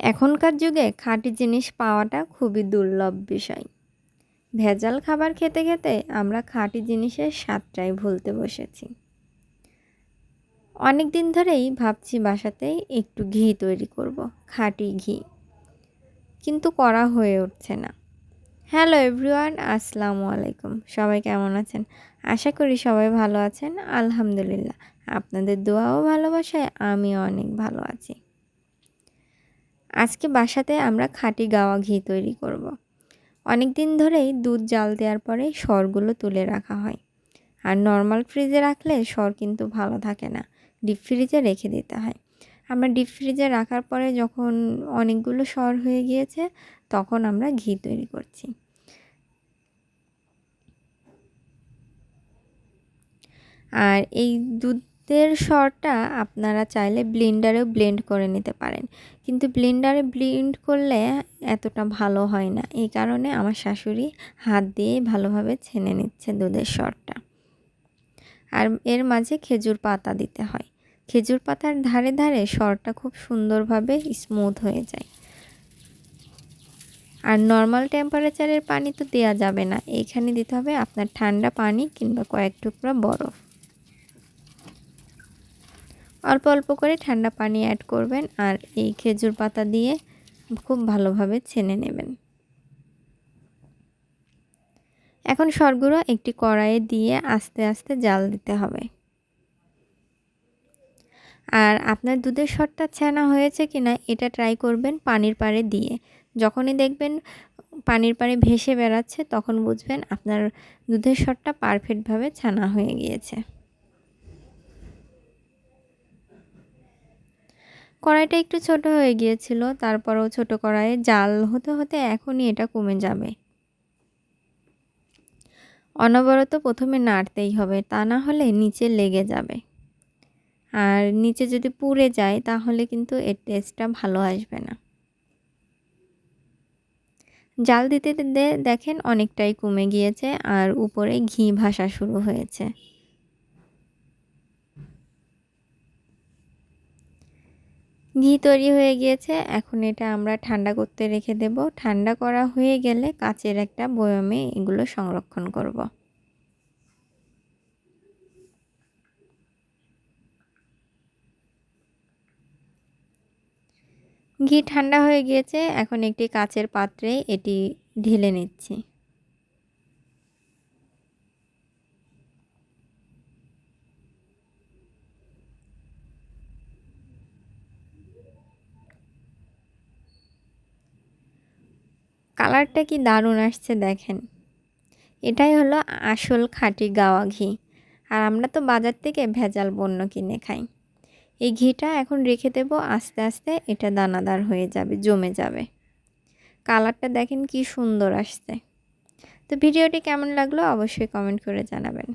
এখনকার যুগে খাঁটি জিনিস পাওয়াটা খুবই দুর্লভ বিষয়। ভেজাল খাবার খেতে খেতে আমরা খাঁটি জিনিসের স্বাদটাই ভুলতে বসেছি। অনেক দিন ধরেই ভাবছি বাসাতেই একটু ঘি তৈরি করব, খাঁটি ঘি, কিন্তু করা হয়ে উঠছে না। হ্যালো এভরিওয়ান, আসসালামু আলাইকুম। সবাই কেমন আছেন? আশা করি সবাই ভালো আছেন। আলহামদুলিল্লাহ, আপনাদের দোয়া ও ভালোবাসায় আমিও অনেক ভালো আছি। আজকে বাসাতে আমরা খাঁটি গাওয়া ঘি তৈরি করব। অনেক দিন ধরেই দুধ জাল দেওয়ার পরে সরগুলো তুলে রাখা হয়। আর নর্মাল ফ্রিজে রাখলে সর কিন্তু ভালো থাকে না, ডিপ ফ্রিজে রেখে দিতে হয়। আমরা ডিপ ফ্রিজে রাখার পরে যখন অনেকগুলো সর হয়ে গিয়েছে, তখন আমরা ঘি তৈরি করছি। আর এই দুধের সরটা আপনারা চাইলে ব্লেন্ডারেও ব্লেন্ড করে নিতে পারেন, কিন্তু ব্লেন্ডারে ব্লেন্ড করলে এতটা ভালো হয় না। এই কারণে আমার শাশুড়ি হাত দিয়ে ভালোভাবে ছেনে নিচ্ছে দুধের সরটা। আর এর মাঝে খেজুর পাতা দিতে হয়। খেজুর পাতার ধারে ধারে সরটা খুব সুন্দরভাবে স্মুথ হয়ে যায়। আর নর্মাল টেম্পারেচারের পানি তো দেওয়া যাবে না, এইখানে দিতে হবে আপনার ঠান্ডা পানি কিংবা কয়েক টুকরা বরফ। অল্প অল্প করে ঠান্ডা পানি অ্যাড করবেন আর এই খেজুর পাতা দিয়ে খুব ভালোভাবে ছেনে নেবেন। এখন সরগুলো একটি কড়াইয়ে দিয়ে আস্তে আস্তে জাল দিতে হবে। আর আপনার দুধের সরটা ছানা হয়েছে কিনা এটা ট্রাই করবেন পানির পাড়ে দিয়ে। যখনই দেখবেন পানির পাড়ে ভেসে বেড়াচ্ছে, তখন বুঝবেন আপনার দুধের সরটা পারফেক্টভাবে ছানা হয়ে গিয়েছে। কড়াইটা একটু ছোট হয়ে গিয়েছিল, তারপরেও ছোট কড়াইয়ে জাল হতে হতে এখনই এটা কমে যাবে। অনবরত প্রথমে নাড়তেই হবে, তা না হলে নিচে লেগে যাবে। আর নিচে যদি পুড়ে যায় তাহলে কিন্তু এর টেস্টটা ভালো আসবে না। জাল দিতে দিতে দেখেন অনেকটাই কমে গিয়েছে আর উপরে ঘি ভাসা শুরু হয়েছে। ঘি তৈরি হয়ে গিয়েছে, এখন এটা আমরা ঠান্ডা করতে রেখে দেব। ঠান্ডা করা হয়ে গেলে কাচের একটা বয়ামে এগুলো সংরক্ষণ করব। ঘি ঠান্ডা হয়ে গিয়েছে, এখন একটি কাচের পাত্রে এটি ঢেলে নিচ্ছি। কালারটা কি দারুণ আসছে দেখেন। এটাই হলো আসল খাঁটি গাওয়া ঘি। আর আমরা তো বাজার থেকে ভেজাল পণ্য কিনে খাই। এই ঘিটা এখন রেখে দেব, আস্তে আস্তে এটা দানাদার হয়ে যাবে, জমে যাবে। কালারটা দেখেন কি সুন্দর আসছে। তো ভিডিওটি কেমন লাগলো অবশ্যই কমেন্ট করে জানাবেন।